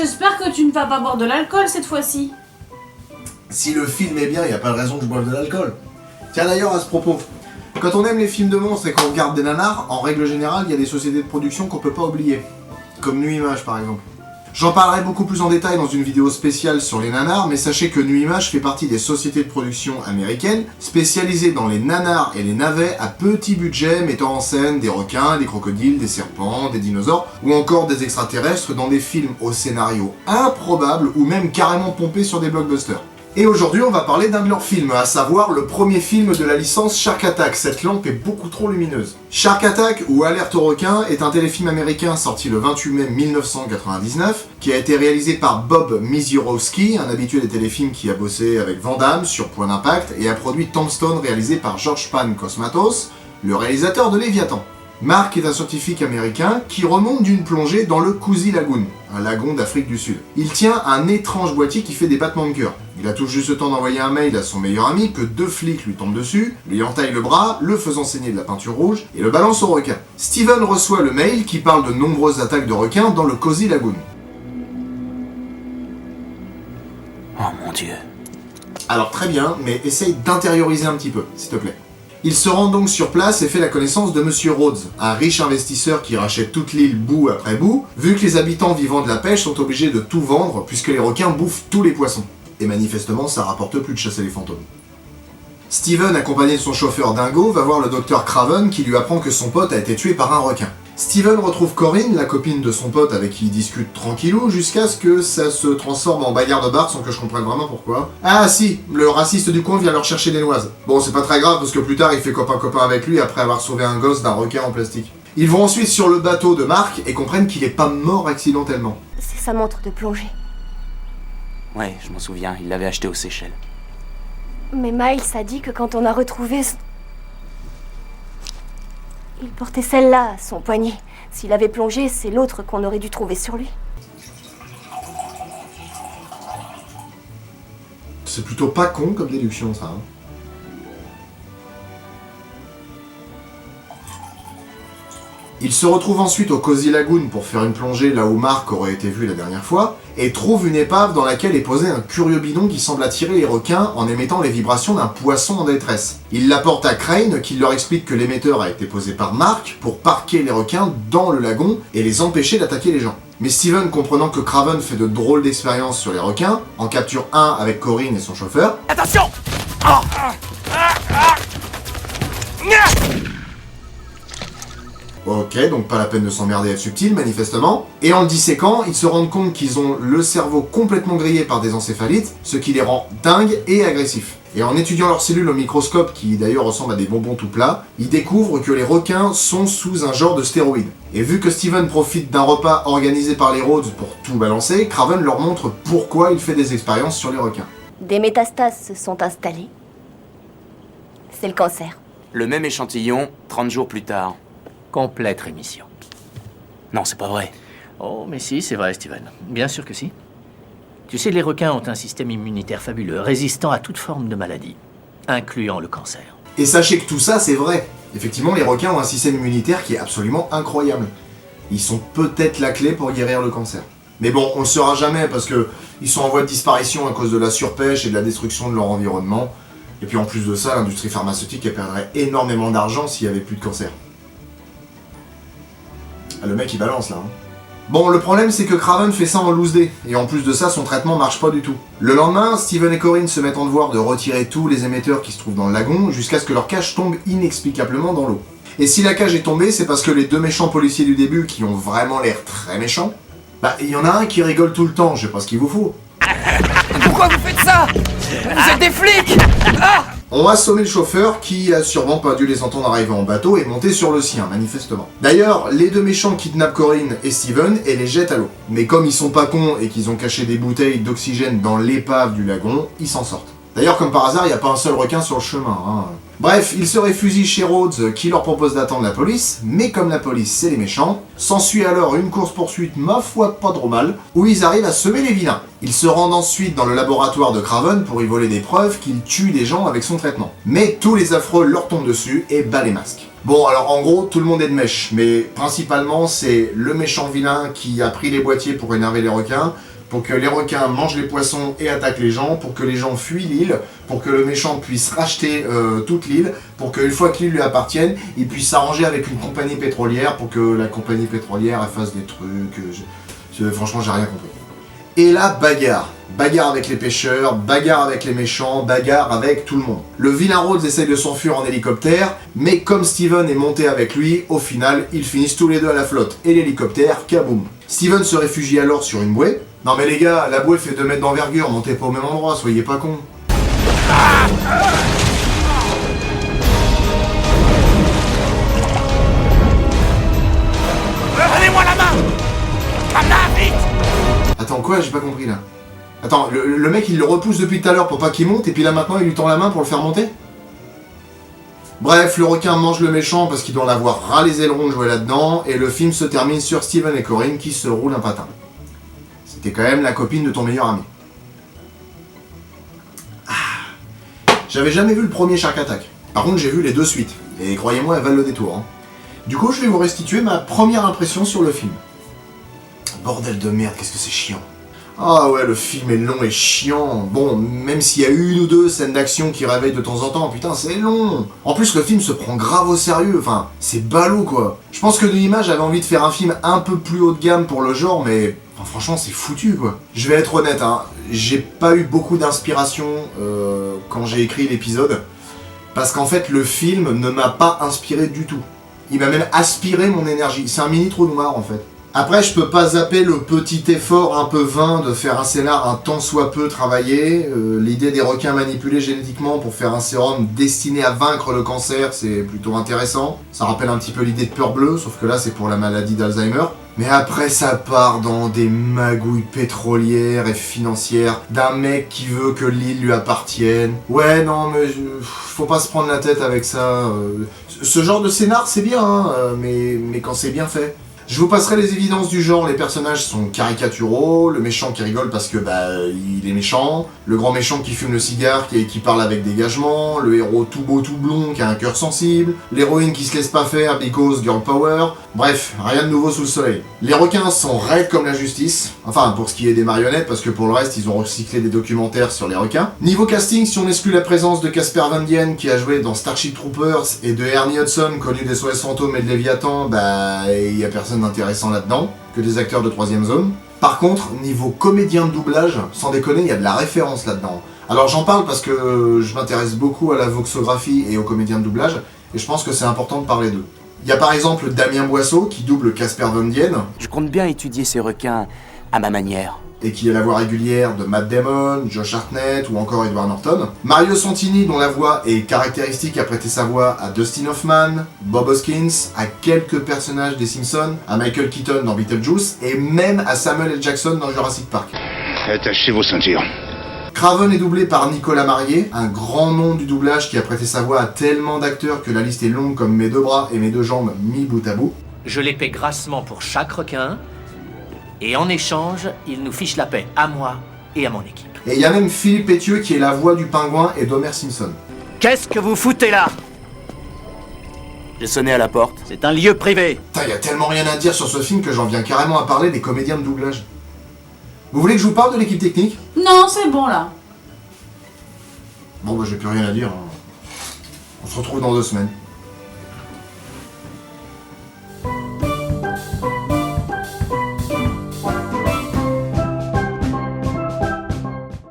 j'espère que tu ne vas pas boire de l'alcool cette fois-ci. Si le film est bien, y a pas de raison que je boive de l'alcool. Tiens d'ailleurs à ce propos, quand on aime les films de monstres et qu'on regarde des nanars, en règle générale, il y a des sociétés de production qu'on peut pas oublier. Comme Nuit Image par exemple. J'en parlerai beaucoup plus en détail dans une vidéo spéciale sur les nanars, mais sachez que Nuit Image fait partie des sociétés de production américaines spécialisées dans les nanars et les navets à petit budget mettant en scène des requins, des crocodiles, des serpents, des dinosaures ou encore des extraterrestres dans des films au scénario improbable ou même carrément pompés sur des blockbusters. Et aujourd'hui, on va parler d'un de leurs films, à savoir le premier film de la licence Shark Attack. Cette lampe est beaucoup trop lumineuse. Shark Attack, ou Alerte aux requins, est un téléfilm américain sorti le 28 mai 1999, qui a été réalisé par Bob Misiorowski, un habitué des téléfilms qui a bossé avec Van Damme sur Point d'Impact, et a produit Tombstone, réalisé par George Pan Cosmatos, le réalisateur de Léviathan. Mark est un scientifique américain qui remonte d'une plongée dans le Kusi Lagoon, un lagon d'Afrique du Sud. Il tient un étrange boîtier qui fait des battements de cœur. Il a tout juste le temps d'envoyer un mail à son meilleur ami que 2 flics lui tombent dessus, lui entaillent le bras, le faisant saigner de la peinture rouge et le balancent au requin. Steven reçoit le mail qui parle de nombreuses attaques de requins dans le Kusi Lagoon. Oh mon Dieu. Alors très bien, mais essaye d'intérioriser un petit peu, s'il te plaît. Il se rend donc sur place et fait la connaissance de Monsieur Rhodes, un riche investisseur qui rachète toute l'île bout après bout, vu que les habitants vivant de la pêche sont obligés de tout vendre puisque les requins bouffent tous les poissons. Et manifestement, ça rapporte plus de chasser les fantômes. Steven, accompagné de son chauffeur Dingo, va voir le docteur Craven qui lui apprend que son pote a été tué par un requin. Steven retrouve Corinne, la copine de son pote avec qui il discute tranquillou, jusqu'à ce que ça se transforme en bagarre de bar sans que je comprenne vraiment pourquoi. Ah si, le raciste du coin vient leur chercher des noises. Bon, c'est pas très grave parce que plus tard il fait copain-copain avec lui après avoir sauvé un gosse d'un requin en plastique. Ils vont ensuite sur le bateau de Mark et comprennent qu'il est pas mort accidentellement. C'est sa montre de plongée. Ouais, je m'en souviens, il l'avait acheté aux Seychelles. Mais Miles a dit que quand on a retrouvé... Il portait celle-là à son poignet. S'il avait plongé, c'est l'autre qu'on aurait dû trouver sur lui. C'est plutôt pas con comme déduction ça. Hein. Il se retrouve ensuite au Kusi Lagoon pour faire une plongée là où Mark aurait été vu la dernière fois, et trouve une épave dans laquelle est posé un curieux bidon qui semble attirer les requins en émettant les vibrations d'un poisson en détresse. Il l'apporte à Crane qui leur explique que l'émetteur a été posé par Mark pour parquer les requins dans le lagon et les empêcher d'attaquer les gens. Mais Steven, comprenant que Craven fait de drôles d'expériences sur les requins, en capture un avec Corinne et son chauffeur. Attention! Ok, donc pas la peine de s'emmerder à être subtil, manifestement. Et en le disséquant, ils se rendent compte qu'ils ont le cerveau complètement grillé par des encéphalites, ce qui les rend dingues et agressifs. Et en étudiant leurs cellules au microscope, qui d'ailleurs ressemblent à des bonbons tout plats, ils découvrent que les requins sont sous un genre de stéroïdes. Et vu que Steven profite d'un repas organisé par les Rhodes pour tout balancer, Craven leur montre pourquoi il fait des expériences sur les requins. Des métastases se sont installées. C'est le cancer. Le même échantillon, 30 jours plus tard. Complète rémission. Non, c'est pas vrai. Oh, mais si, c'est vrai, Steven. Bien sûr que si. Tu sais, les requins ont un système immunitaire fabuleux, résistant à toute forme de maladie, incluant le cancer. Et sachez que tout ça, c'est vrai. Effectivement, les requins ont un système immunitaire qui est absolument incroyable. Ils sont peut-être la clé pour guérir le cancer. Mais bon, on le saura jamais parce que ils sont en voie de disparition à cause de la surpêche et de la destruction de leur environnement. Et puis en plus de ça, l'industrie pharmaceutique elle perdrait énormément d'argent s'il n'y avait plus de cancer. Ah, le mec il balance là. Hein. Bon, le problème c'est que Craven fait ça en loose day, et en plus de ça, son traitement marche pas du tout. Le lendemain, Steven et Corinne se mettent en devoir de retirer tous les émetteurs qui se trouvent dans le lagon, jusqu'à ce que leur cage tombe inexplicablement dans l'eau. Et si la cage est tombée, c'est parce que les 2 méchants policiers du début, qui ont vraiment l'air très méchants, bah il y en a un qui rigole tout le temps, je sais pas ce qu'il vous faut. Pourquoi vous faites ça? Vous êtes des flics! On a assommé le chauffeur qui a sûrement pas dû les entendre arriver en bateau et monter sur le sien, manifestement. D'ailleurs, les 2 méchants kidnappent Corinne et Steven et les jettent à l'eau. Mais comme ils sont pas cons et qu'ils ont caché des bouteilles d'oxygène dans l'épave du lagon, ils s'en sortent. D'ailleurs, comme par hasard, il n'y a pas un seul requin sur le chemin. Hein. Bref, ils se réfugient chez Rhodes qui leur propose d'attendre la police, mais comme la police c'est les méchants, s'ensuit alors une course-poursuite ma foi pas trop mal, où ils arrivent à semer les vilains. Ils se rendent ensuite dans le laboratoire de Craven pour y voler des preuves qu'il tue des gens avec son traitement. Mais tous les affreux leur tombent dessus et bat les masques. Bon alors en gros tout le monde est de mèche, mais principalement c'est le méchant vilain qui a pris les boîtiers pour énerver les requins, pour que les requins mangent les poissons et attaquent les gens, pour que les gens fuient l'île, pour que le méchant puisse racheter toute l'île, pour qu'une fois que l'île lui appartienne, il puisse s'arranger avec une compagnie pétrolière pour que la compagnie pétrolière elle fasse des trucs. Franchement, j'ai rien compris. Et là, bagarre. Bagarre avec les pêcheurs, bagarre avec les méchants, bagarre avec tout le monde. Le vilain Rhodes essaye de s'enfuir en hélicoptère, mais comme Steven est monté avec lui, au final, ils finissent tous les deux à la flotte. Et l'hélicoptère, kaboum. Steven se réfugie alors sur une bouée. Non mais les gars, la bouée fait 2 mètres d'envergure, montez pas au même endroit, soyez pas cons. Donnez-moi la main. Là, vite. Attends, quoi? J'ai pas compris là. Attends, le mec il le repousse depuis tout à l'heure pour pas qu'il monte, et puis là maintenant il lui tend la main pour le faire monter? Bref, le requin mange le méchant parce qu'il doit l'avoir ras les ailerons de jouer là-dedans, et le film se termine sur Steven et Corinne qui se roulent un patin. C'était quand même la copine de ton meilleur ami. J'avais jamais vu le premier Shark Attack. Par contre, j'ai vu les 2 suites, et croyez-moi, elles valent le détour. Hein. Du coup, je vais vous restituer ma première impression sur le film. Bordel de merde, qu'est-ce que c'est chiant. Ah ouais, le film est long et chiant. Bon, même s'il y a 1 ou 2 scènes d'action qui réveillent de temps en temps, putain, c'est long. En plus, le film se prend grave au sérieux, enfin, c'est ballot quoi. Je pense que de l'image, j'avais envie de faire un film un peu plus haut de gamme pour le genre, mais enfin, franchement, c'est foutu quoi. Je vais être honnête, hein, j'ai pas eu beaucoup d'inspiration quand j'ai écrit l'épisode, parce qu'en fait, le film ne m'a pas inspiré du tout. Il m'a même aspiré mon énergie. C'est un mini trou noir en fait. Après, je peux pas zapper le petit effort un peu vain de faire un scénar un tant soit peu travaillé. L'idée des requins manipulés génétiquement pour faire un sérum destiné à vaincre le cancer, c'est plutôt intéressant. Ça rappelle un petit peu l'idée de Peur Bleue, sauf que là c'est pour la maladie d'Alzheimer. Mais après ça part dans des magouilles pétrolières et financières d'un mec qui veut que l'île lui appartienne. Ouais non mais faut pas se prendre la tête avec ça. Ce genre de scénar c'est bien, hein, mais quand c'est bien fait. Je vous passerai les évidences du genre, les personnages sont caricaturaux, le méchant qui rigole parce que il est méchant, le grand méchant qui fume le cigare qui parle avec dégagement, le héros tout beau tout blond qui a un cœur sensible, l'héroïne qui se laisse pas faire because girl power, bref, rien de nouveau sous le soleil. Les requins sont raides comme la justice, enfin pour ce qui est des marionnettes parce que pour le reste ils ont recyclé des documentaires sur les requins. Niveau casting, si on exclut la présence de Casper Van Dien qui a joué dans Starship Troopers et de Ernie Hudson connu des SOS Fantômes et de Léviathan, il y a personne d'intéressant là-dedans, que des acteurs de 3ème zone. Par contre, niveau comédien de doublage, sans déconner, il y a de la référence là-dedans. Alors j'en parle parce que je m'intéresse beaucoup à la voxographie et aux comédiens de doublage, et je pense que c'est important de parler d'eux. Il y a par exemple Damien Boisseau qui double Casper Van Dien. Je compte bien étudier ces requins à ma manière. Et qui est la voix régulière de Matt Damon, Josh Hartnett ou encore Edward Norton. Mario Santini, dont la voix est caractéristique, a prêté sa voix à Dustin Hoffman, Bob Hoskins, à quelques personnages des Simpsons, à Michael Keaton dans Beetlejuice, et même à Samuel L. Jackson dans Jurassic Park. Attachez vos ceintures. Craven est doublé par Nicolas Marié, un grand nom du doublage qui a prêté sa voix à tellement d'acteurs que la liste est longue comme mes 2 bras et mes 2 jambes mis bout à bout. Je les paie grassement pour chaque requin, et en échange, ils nous fichent la paix, à moi et à mon équipe. Et il y a même Philippe Pétieux qui est la voix du pingouin et d'Homer Simpson. Qu'est-ce que vous foutez là? J'ai sonné à la porte. C'est un lieu privé. Putain, y a tellement rien à dire sur ce film que j'en viens carrément à parler des comédiens de doublage. Vous voulez que je vous parle de l'équipe technique? Non, c'est bon là. Bon j'ai plus rien à dire. On se retrouve dans 2 semaines.